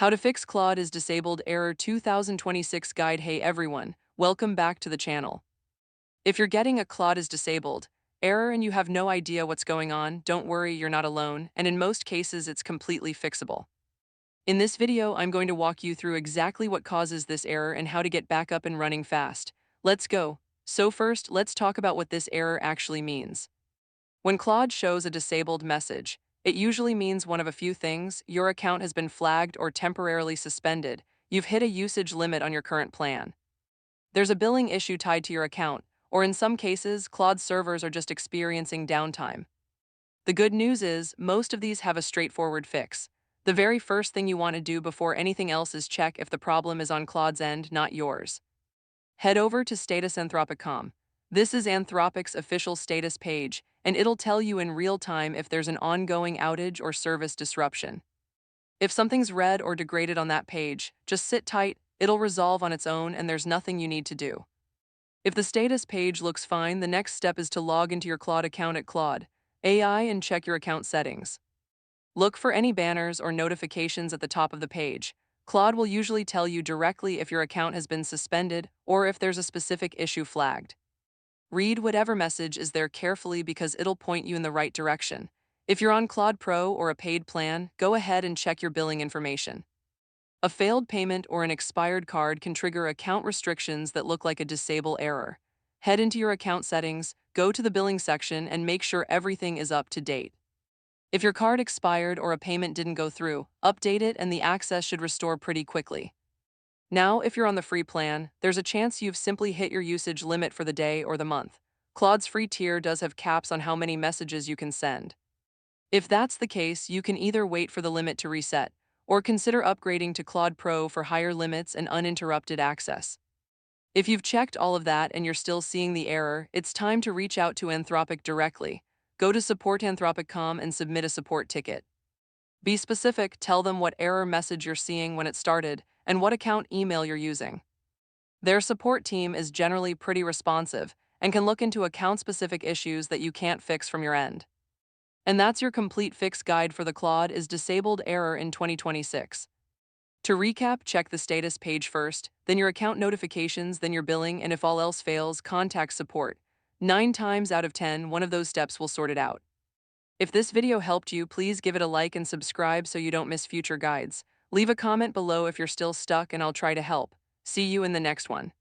How to fix Claude is disabled error 2026 guide. Hey everyone, welcome back to the channel. If you're getting a Claude is disabled error and you have no idea what's going on, don't worry, you're not alone, and in most cases it's completely fixable. In this video, I'm going to walk you through exactly what causes this error and how to get back up and running fast. Let's go. So first, let's talk about what this error actually means. When Claude shows a disabled message, it usually means one of a few things: your account has been flagged or temporarily suspended, you've hit a usage limit on your current plan. There's a billing issue tied to your account, or in some cases, Claude's servers are just experiencing downtime. The good news is, most of these have a straightforward fix. The very first thing you want to do before anything else is check if the problem is on Claude's end, not yours. Head over to Status Anthropic.com. This is Anthropic's official status page, and it'll tell you in real time if there's an ongoing outage or service disruption. If something's red or degraded on that page, just sit tight, it'll resolve on its own and there's nothing you need to do. If the status page looks fine, the next step is to log into your Claude account at Claude AI and check your account settings. Look for any banners or notifications at the top of the page. Claude will usually tell you directly if your account has been suspended or if there's a specific issue flagged. Read whatever message is there carefully because it'll point you in the right direction. If you're on Claude Pro or a paid plan, go ahead and check your billing information. A failed payment or an expired card can trigger account restrictions that look like a disable error. Head into your account settings, go to the billing section, and make sure everything is up to date. If your card expired or a payment didn't go through, update it and the access should restore pretty quickly. Now, if you're on the free plan, there's a chance you've simply hit your usage limit for the day or the month. Claude's free tier does have caps on how many messages you can send. If that's the case, you can either wait for the limit to reset, or consider upgrading to Claude Pro for higher limits and uninterrupted access. If you've checked all of that and you're still seeing the error, it's time to reach out to Anthropic directly. Go to support.anthropic.com and submit a support ticket. Be specific, tell them what error message you're seeing when it started and what account email you're using. Their support team is generally pretty responsive and can look into account-specific issues that you can't fix from your end. And that's your complete fix guide for the Claude is disabled error in 2026. To recap, check the status page first, then your account notifications, then your billing, and if all else fails, contact support. 9 times out of 10, one of those steps will sort it out. If this video helped you, please give it a like and subscribe so you don't miss future guides. Leave a comment below if you're still stuck and I'll try to help. See you in the next one.